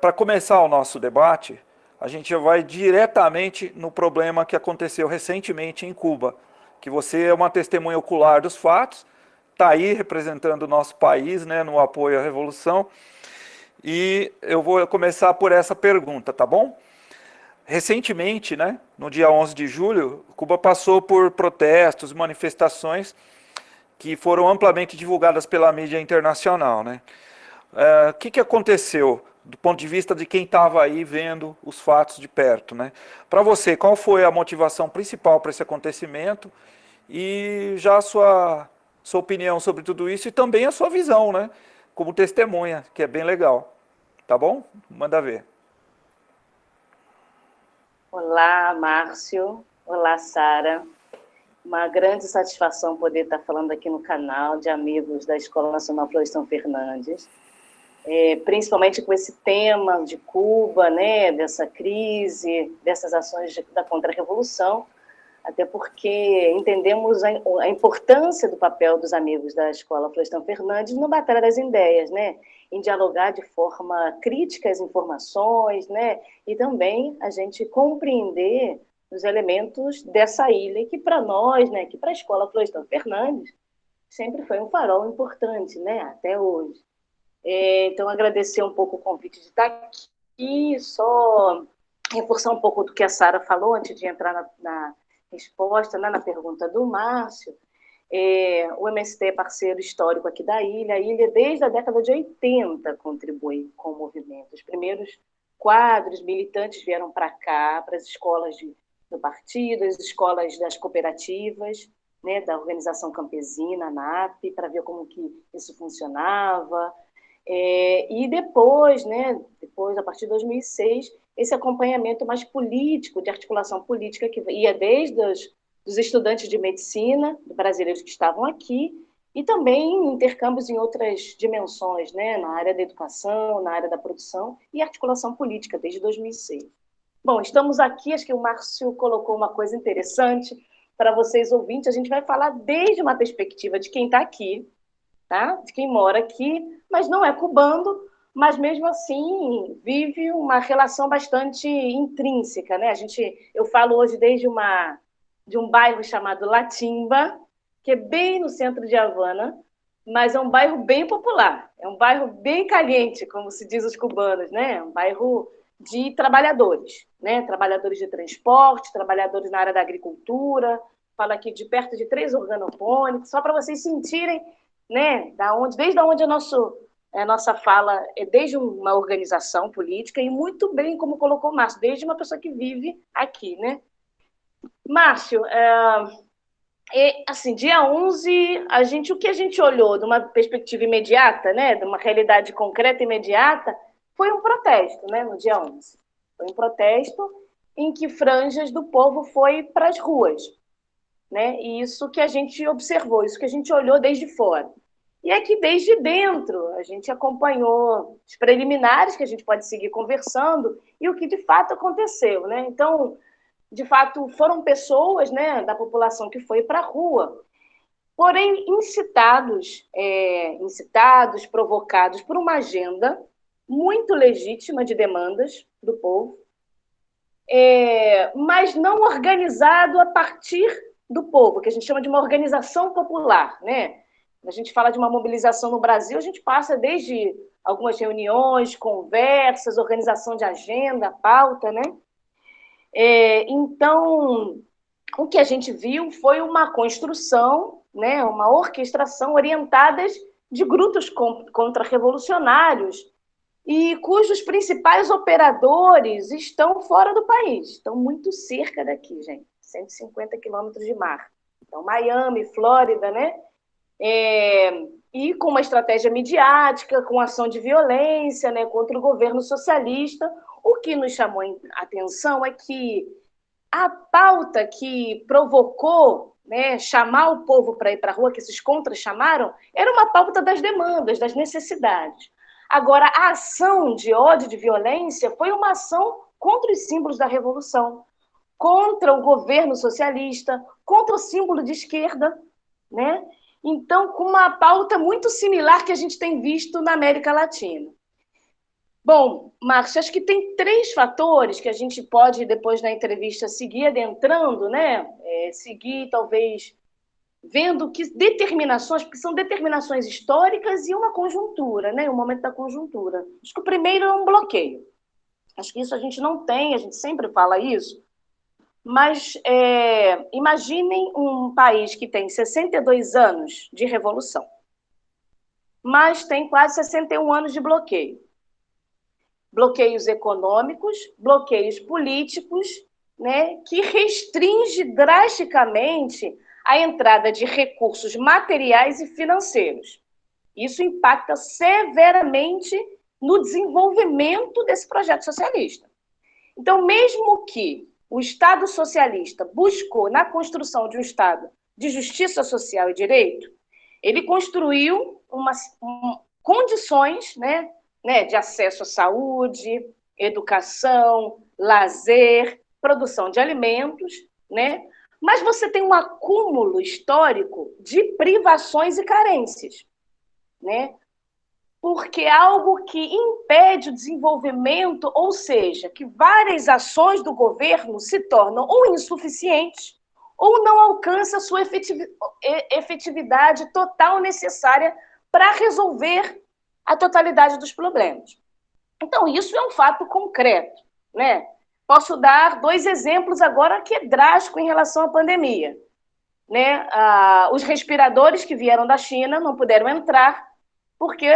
Para começar o nosso debate, a gente já vai diretamente no problema que aconteceu recentemente em Cuba, que você é uma testemunha ocular dos fatos, está aí representando o nosso país, né, no apoio à revolução, e eu vou começar por essa pergunta, tá bom? Recentemente, né, no dia 11 de julho, Cuba passou por protestos, manifestações que foram amplamente divulgadas pela mídia internacional, né? O que aconteceu do ponto de vista de quem estava aí vendo os fatos de perto, né? Para você, qual foi a motivação principal para esse acontecimento e já a sua opinião sobre tudo isso e também a sua visão, né? Como testemunha, que é bem legal. Tá bom? Manda ver. Olá, Márcio. Olá, Sara. Uma grande satisfação poder estar falando aqui no canal de amigos da Escola Nacional Florestan Fernandes, principalmente com esse tema de Cuba, né, dessa crise, dessas ações da contra-revolução, até porque entendemos a importância do papel dos amigos da Escola Florestan Fernandes no Batalha das Ideias, né, em dialogar de forma crítica as informações, né, e também a gente compreender os elementos dessa ilha, que para nós, né, que para a Escola Florestan Fernandes, sempre foi um farol importante, né, até hoje. Então, agradecer um pouco o convite de estar aqui, só reforçar um pouco do que a Sara falou, antes de entrar na resposta, né, na pergunta do Márcio. O MST é parceiro histórico aqui da ilha. A ilha, desde a década de 80, contribui com o movimento. Os primeiros quadros militantes vieram para cá, para as escolas do partido, as escolas das cooperativas, né, da organização campesina, a NAP, para ver como que isso funcionava. E depois, né, a partir de 2006, esse acompanhamento mais político, de articulação política, que ia desde dos estudantes de medicina, brasileiros que estavam aqui, e também intercâmbios em outras dimensões, né, na área da educação, na área da produção, e articulação política, desde 2006. Bom, estamos aqui, acho que o Márcio colocou uma coisa interessante para vocês ouvintes. A gente vai falar desde uma perspectiva de quem está aqui, tá? De quem mora aqui, mas não é cubano, mas mesmo assim vive uma relação bastante intrínseca, né? Eu falo hoje de um bairro chamado Latimba, que é bem no centro de Havana, mas é um bairro bem popular, é um bairro bem caliente, como se diz os cubanos, né? É um bairro de trabalhadores, né? Trabalhadores de transporte, trabalhadores na área da agricultura. Falo aqui de perto de 3 organopônicos, só para vocês sentirem, né, desde onde a nossa fala é desde uma organização política e muito bem, como colocou o Márcio, desde uma pessoa que vive aqui, né? Márcio, assim, dia 11, o que a gente olhou de uma perspectiva imediata, né, de uma realidade concreta e imediata, foi um protesto, né, no dia 11. Foi um protesto em que franjas do povo foi para as ruas, né? E isso que a gente observou, isso que a gente olhou desde fora. E é que desde dentro a gente acompanhou os preliminares, que a gente pode seguir conversando, e o que de fato aconteceu, né? Então, de fato, foram pessoas, né, da população que foi para a rua, porém incitados, provocados por uma agenda muito legítima de demandas do povo, mas não organizado a partir do povo, que a gente chama de uma organização popular, né? Quando a gente fala de uma mobilização no Brasil, a gente passa desde algumas reuniões, conversas, organização de agenda, pauta, né? Então, o que a gente viu foi uma construção, né, uma orquestração orientadas de grupos contra-revolucionários e cujos principais operadores estão fora do país, estão muito cerca daqui, gente, 150 quilômetros de mar. Então, Miami, Flórida, né? E com uma estratégia midiática, com ação de violência, né, contra o governo socialista. O que nos chamou a atenção é que a pauta que provocou, né, chamar o povo para ir para a rua, que esses contras chamaram, era uma pauta das demandas, das necessidades. Agora, a ação de ódio, de violência, foi uma ação contra os símbolos da revolução, contra o governo socialista, contra o símbolo de esquerda, né? Então, com uma pauta muito similar que a gente tem visto na América Latina. Bom, Márcio, acho que tem 3 fatores que a gente pode, depois da entrevista, seguir adentrando, né? Seguir, talvez, vendo que determinações, porque são determinações históricas e uma conjuntura, né? O momento da conjuntura. Acho que o primeiro é um bloqueio. Acho que isso a gente não tem, a gente sempre fala isso, mas imaginem um país que tem 62 anos de revolução, mas tem quase 61 anos de bloqueio. Bloqueios econômicos, bloqueios políticos, né, que restringe drasticamente a entrada de recursos materiais e financeiros. Isso impacta severamente no desenvolvimento desse projeto socialista. Então, mesmo que o Estado socialista buscou, na construção de um Estado de justiça social e direito, ele construiu condições, né, de acesso à saúde, educação, lazer, produção de alimentos, né? Mas você tem um acúmulo histórico de privações e carências, né? Porque é algo que impede o desenvolvimento, ou seja, que várias ações do governo se tornam ou insuficientes ou não alcançam a sua efetividade total necessária para resolver a totalidade dos problemas. Então, isso é um fato concreto, né? Posso dar 2 exemplos agora que é drástico em relação à pandemia, né? Os respiradores que vieram da China não puderam entrar porque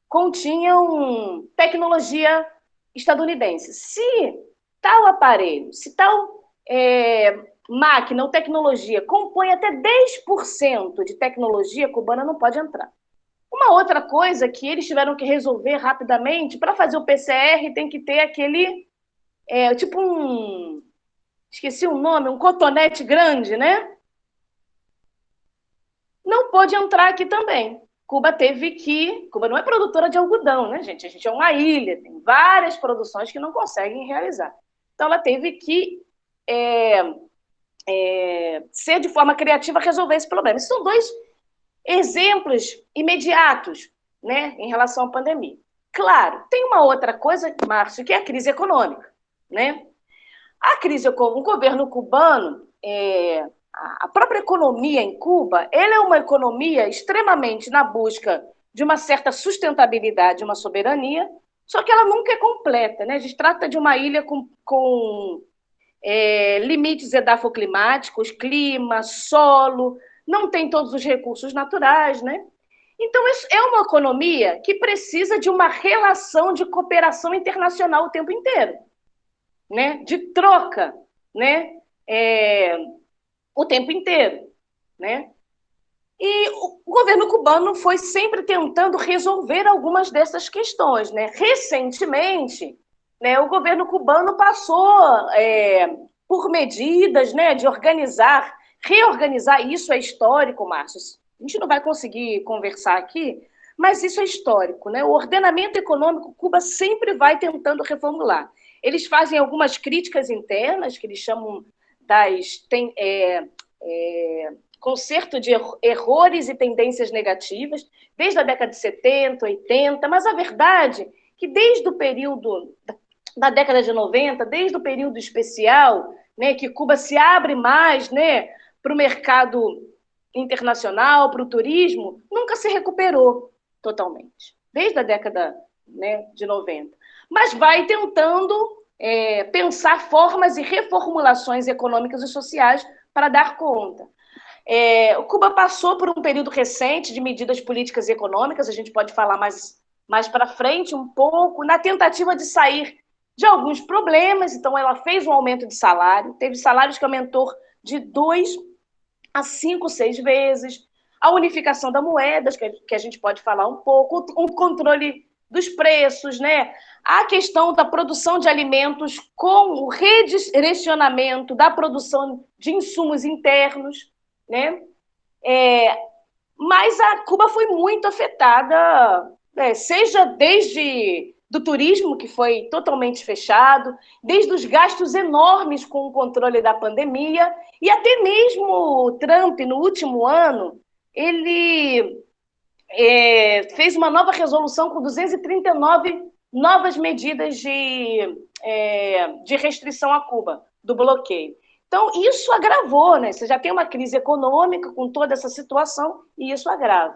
continham tecnologia estadunidense. Se tal aparelho, se tal máquina ou tecnologia compõe até 10% de tecnologia cubana, não pode entrar. Uma outra coisa que eles tiveram que resolver rapidamente, para fazer o PCR tem que ter aquele, esqueci o nome, um cotonete grande, né? Não pôde entrar aqui também. Cuba não é produtora de algodão, né, gente? A gente é uma ilha, tem várias produções que não conseguem realizar. Então, ela teve que ser de forma criativa resolver esse problema. Esses são 2 exemplos imediatos, né, em relação à pandemia. Claro, tem uma outra coisa, Márcio, que é a crise econômica, né? O governo cubano, a própria economia em Cuba, ela é uma economia extremamente na busca de uma certa sustentabilidade, uma soberania, só que ela nunca é completa, né? A gente trata de uma ilha com limites edafoclimáticos, clima, solo, não tem todos os recursos naturais, né? Então, isso é uma economia que precisa de uma relação de cooperação internacional o tempo inteiro, né? De troca, né? O tempo inteiro, né? E o governo cubano foi sempre tentando resolver algumas dessas questões, né? Recentemente, né, o governo cubano passou por medidas, né, de reorganizar, isso é histórico, Márcio. A gente não vai conseguir conversar aqui, mas isso é histórico, né? O ordenamento econômico, Cuba sempre vai tentando reformular. Eles fazem algumas críticas internas, que eles chamam conserto de errores e tendências negativas, desde a década de 70, 80, mas a verdade é que desde o período da década de 90, desde o período especial, né, que Cuba se abre mais, né, para o mercado internacional, para o turismo, nunca se recuperou totalmente, desde a década, né, de 90. Mas vai tentando pensar formas e reformulações econômicas e sociais para dar conta. O Cuba passou por um período recente de medidas políticas e econômicas, a gente pode falar mais para frente um pouco, na tentativa de sair de alguns problemas. Então, ela fez um aumento de salário, teve salários que aumentou de 2 a 5, 6 vezes, a unificação da moeda, que a gente pode falar um pouco, o controle dos preços, né? A questão da produção de alimentos com o redirecionamento da produção de insumos internos, né? Mas a Cuba foi muito afetada, seja desde do turismo, que foi totalmente fechado, desde os gastos enormes com o controle da pandemia, e até mesmo o Trump, no último ano, ele fez uma nova resolução com 239 novas medidas de restrição a Cuba, do bloqueio. Então, isso agravou, né? Você já tem uma crise econômica com toda essa situação e isso agrava.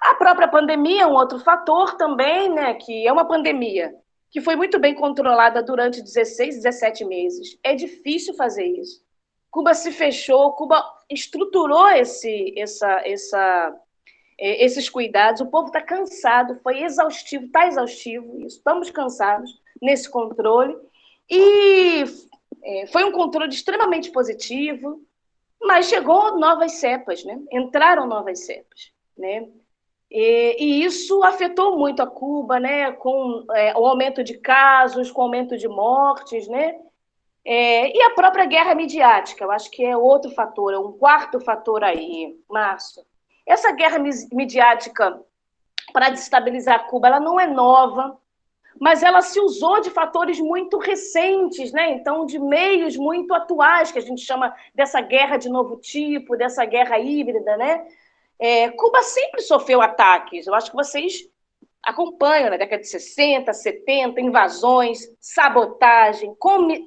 A própria pandemia é um outro fator também, né? Que é uma pandemia que foi muito bem controlada durante 16, 17 meses. É difícil fazer isso. Cuba se fechou, Cuba estruturou esses cuidados. O povo está cansado, foi exaustivo, está exaustivo, estamos cansados nesse controle. E foi um controle extremamente positivo, mas chegou novas cepas, né? Entraram novas cepas, né? E isso afetou muito a Cuba, né? Com o aumento de casos, com o aumento de mortes, né? E a própria guerra midiática, eu acho que é outro fator, é um quarto fator aí, Márcio. Essa guerra midiática para desestabilizar Cuba, ela não é nova, mas ela se usou de fatores muito recentes, né? Então, de meios muito atuais, que a gente chama dessa guerra de novo tipo, dessa guerra híbrida, né? Cuba sempre sofreu ataques, eu acho que vocês acompanham na década de 60, 70, invasões, sabotagem,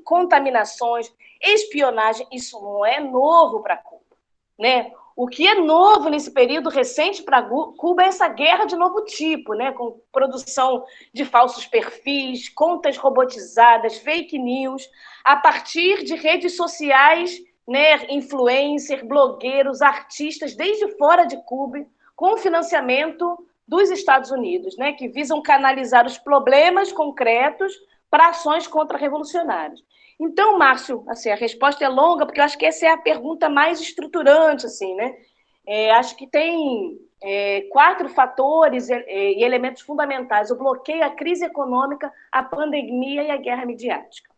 contaminações, espionagem, isso não é novo para Cuba, né? O que é novo nesse período recente para Cuba é essa guerra de novo tipo, né? Com produção de falsos perfis, contas robotizadas, fake news, a partir de redes sociais, né? Influencers, blogueiros, artistas, desde fora de Cuba, com financiamento dos Estados Unidos, né? Que visam canalizar os problemas concretos para ações contra-revolucionárias. Então, Márcio, assim, a resposta é longa, porque eu acho que essa é a pergunta mais estruturante, assim, né? Acho que tem 4 fatores e elementos fundamentais: o bloqueio, a crise econômica, a pandemia e a guerra midiática.